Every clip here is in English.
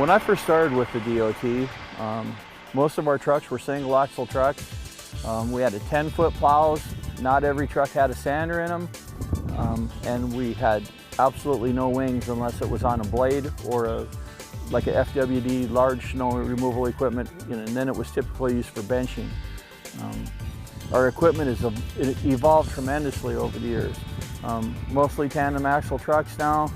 When I first started with the DOT, most of our trucks were single axle trucks. We had a 10-foot plows. Not every truck had a sander in them. And we had absolutely no wings unless it was on a blade or like a FWD, large snow removal equipment, and then it was typically used for benching. Our equipment it evolved tremendously over the years. Mostly tandem axle trucks now.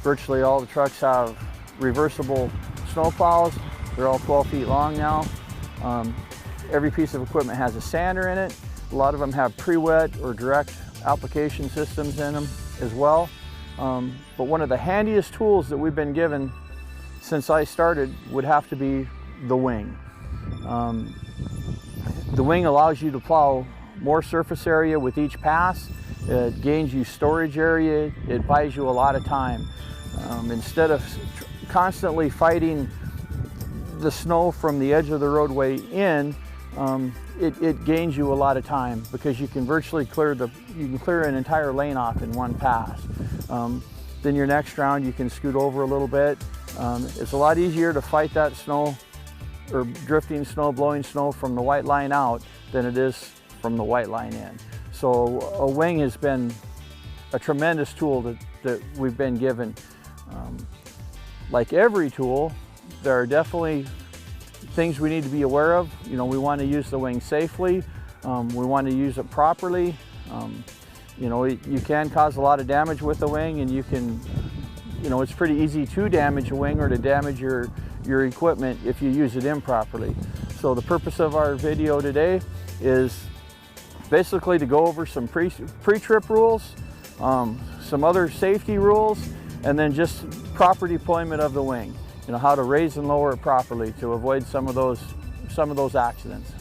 Virtually all the trucks have reversible snow plows. They're all 12 feet long now. Every piece of equipment has a sander in it. A lot of them have pre-wet or direct application systems in them as well. But one of the handiest tools that we've been given since I started would have to be the wing. The wing allows you to plow more surface area with each pass. It gains you storage area. It buys you a lot of time. Instead of constantly fighting the snow from the edge of the roadway in, it gains you a lot of time because you can virtually clear an entire lane off in one pass. Then your next round you can scoot over a little bit. It's a lot easier to fight that snow or drifting snow, blowing snow from the white line out than it is from the white line in. So a wing has been a tremendous tool that we've been given. Like every tool, there are definitely things we need to be aware of. We want to use the wing safely. We want to use it properly. You can cause a lot of damage with the wing, and it's pretty easy to damage a wing or to damage your equipment if you use it improperly. So the purpose of our video today is basically to go over some pre-trip rules, some other safety rules, and then just proper deployment of the wing. How to raise and lower it properly to avoid some of those accidents.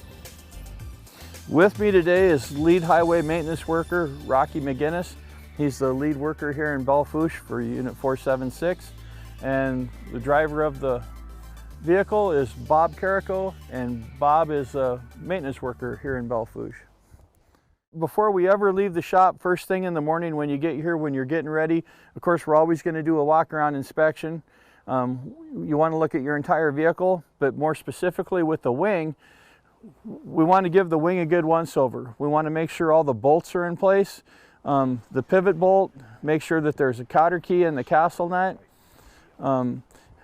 With me today is lead highway maintenance worker Rocky McGinnis. He's the lead worker here in Belle Fourche for Unit 476, and the driver of the vehicle is Bob Carrico, and Bob is a maintenance worker here in Belle Fourche. Before we ever leave the shop, first thing in the morning when you get here, when you're getting ready, of course we're always going to do a walk-around inspection. You want to look at your entire vehicle, but more specifically with the wing, we want to give the wing a good once-over. We want to make sure all the bolts are in place. The pivot bolt, make sure that there's a cotter key in the castle nut.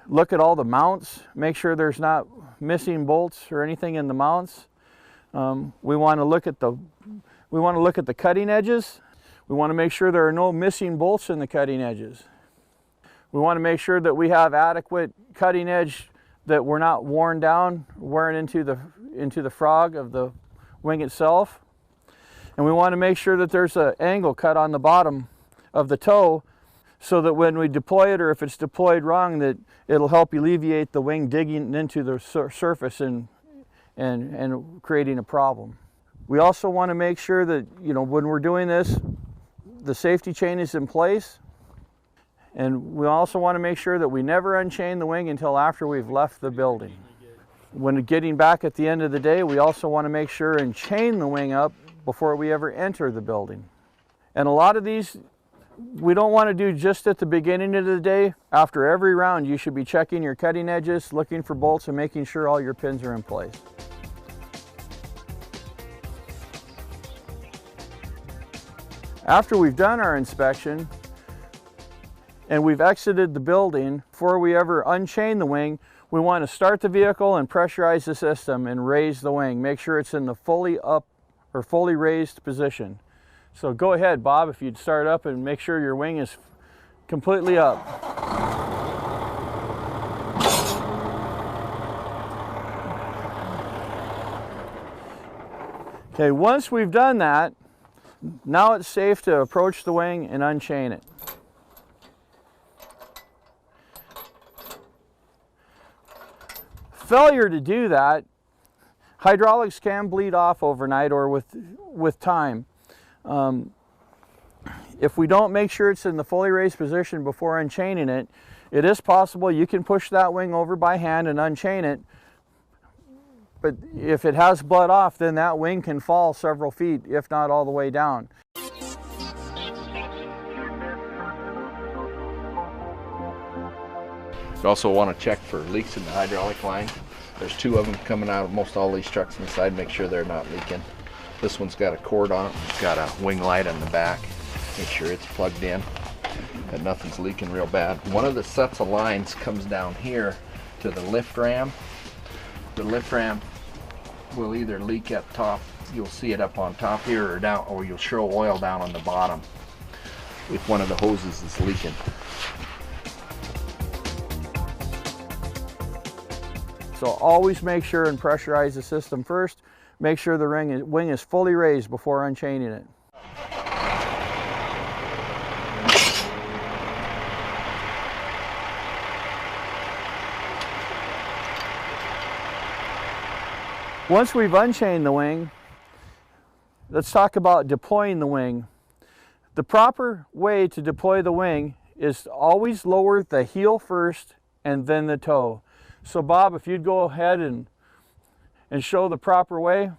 Look at all the mounts, make sure there's not missing bolts or anything in the mounts. We want to look at the cutting edges. We want to make sure there are no missing bolts in the cutting edges. We want to make sure that we have adequate cutting edge, that we're not worn down, wearing into the frog of the wing itself. And we want to make sure that there's an angle cut on the bottom of the toe so that when we deploy it, or if it's deployed wrong, that it'll help alleviate the wing digging into the surface and creating a problem. We also want to make sure that, when we're doing this, the safety chain is in place. And we also want to make sure that we never unchain the wing until after we've left the building. When getting back at the end of the day, we also want to make sure and chain the wing up before we ever enter the building. And a lot of these we don't want to do just at the beginning of the day. After every round, you should be checking your cutting edges, looking for bolts, and making sure all your pins are in place. After we've done our inspection and we've exited the building, before we ever unchain the wing, we want to start the vehicle and pressurize the system and raise the wing. Make sure it's in the fully up or fully raised position. So go ahead, Bob, if you'd start up and make sure your wing is completely up. Okay, once we've done that, now it's safe to approach the wing and unchain it. Failure to do that, hydraulics can bleed off overnight or with time. If we don't make sure it's in the fully raised position before unchaining it, it is possible you can push that wing over by hand and unchain it. But if it has bled off, then that wing can fall several feet, if not all the way down. You also want to check for leaks in the hydraulic line. There's 2 of them coming out of most all these trucks on the side. Make sure they're not leaking. This one's got a cord on it. It's got a wing light on the back. Make sure it's plugged in and nothing's leaking real bad. One of the sets of lines comes down here to the lift ram. The lift ram will either leak at top, you'll see it up on top here, or down, or you'll show oil down on the bottom if one of the hoses is leaking. So always make sure and pressurize the system first. Make sure the wing is fully raised before unchaining it. Once we've unchained the wing, let's talk about deploying the wing. The proper way to deploy the wing is to always lower the heel first and then the toe. So Bob, if you'd go ahead and show the proper way.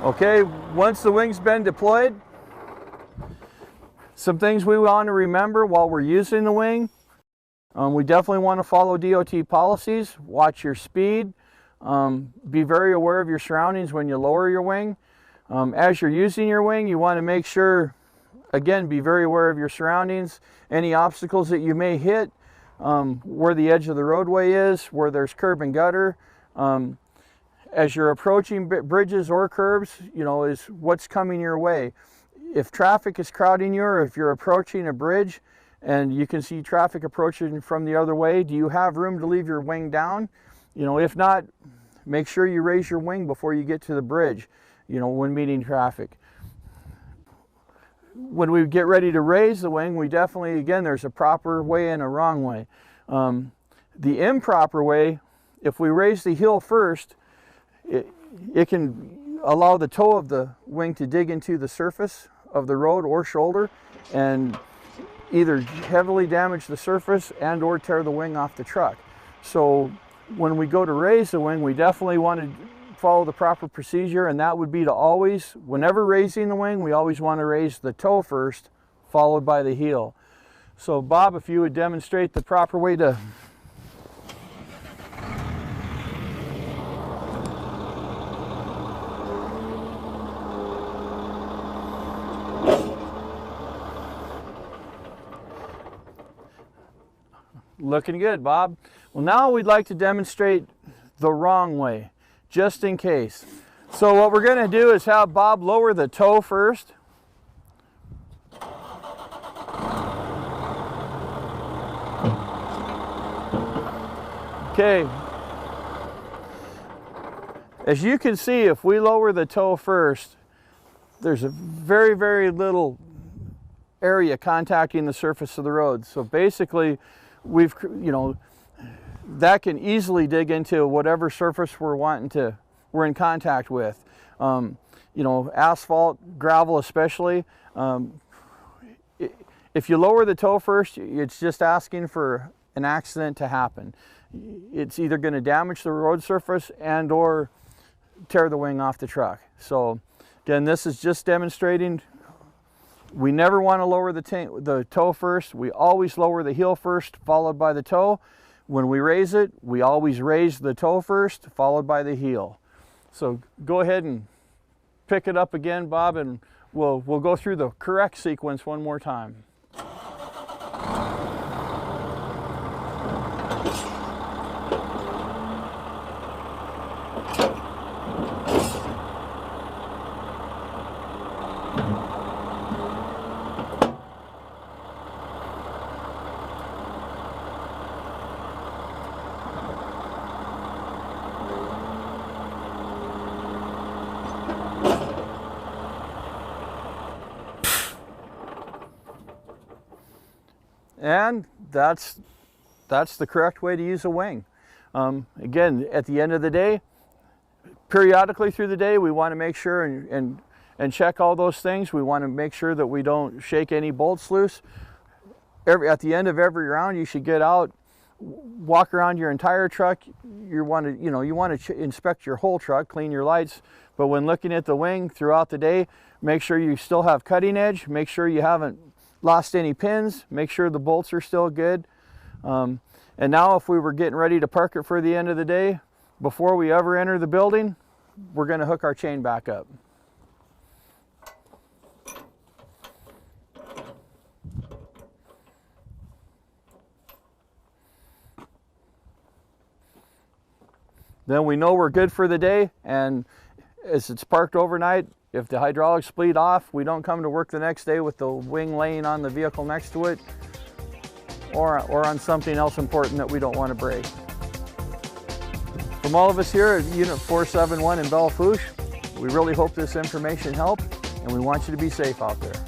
Okay, once the wing's been deployed, some things we want to remember while we're using the wing. We definitely want to follow DOT policies, watch your speed, be very aware of your surroundings when you lower your wing. As you're using your wing, you want to make sure, again, be very aware of your surroundings, any obstacles that you may hit, where the edge of the roadway is, where there's curb and gutter. As you're approaching bridges or curbs, you know, is what's coming your way. If traffic is crowding you, or if you're approaching a bridge and you can see traffic approaching from the other way, do you have room to leave your wing down? You know, if not, make sure you raise your wing before you get to the bridge, you know, when meeting traffic. When we get ready to raise the wing, we definitely, again, there's a proper way and a wrong way. The improper way, if we raise the heel first, it can allow the toe of the wing to dig into the surface of the road or shoulder and either heavily damage the surface and or tear the wing off the truck. So when we go to raise the wing, we definitely want to follow the proper procedure, and that would be to always, whenever raising the wing, we always want to raise the toe first, followed by the heel. So Bob, if you would demonstrate the proper way to looking good, Bob. Well, now we'd like to demonstrate the wrong way, just in case. So what we're going to do is have Bob lower the toe first. Okay. As you can see, if we lower the toe first, there's a very, very little area contacting the surface of the road. So basically, we've, you know, that can easily dig into whatever surface we're in contact with. You know, asphalt, gravel especially. If you lower the toe first, it's just asking for an accident to happen. It's either going to damage the road surface and or tear the wing off the truck. So again, this is just demonstrating. We never want to lower the toe first. We always lower the heel first, followed by the toe. When we raise it, we always raise the toe first, followed by the heel. So go ahead and pick it up again, Bob, and we'll go through the correct sequence one more time. And that's the correct way to use a wing. Again, at the end of the day, periodically through the day, we want to make sure and check all those things. We want to make sure that we don't shake any bolts loose. At the end of every round, you should get out walk around your entire truck, you want to inspect your whole truck, clean your lights. But when looking at the wing throughout the day, make sure you still have cutting edge, make sure you haven't lost any pins, make sure the bolts are still good. And now if we were getting ready to park it for the end of the day, before we ever enter the building, we're going to hook our chain back up. Then we know we're good for the day, and as it's parked overnight, if the hydraulics bleed off, we don't come to work the next day with the wing laying on the vehicle next to it, or on something else important that we don't want to break. From all of us here at Unit 471 in Belle Fourche, we really hope this information helped, and we want you to be safe out there.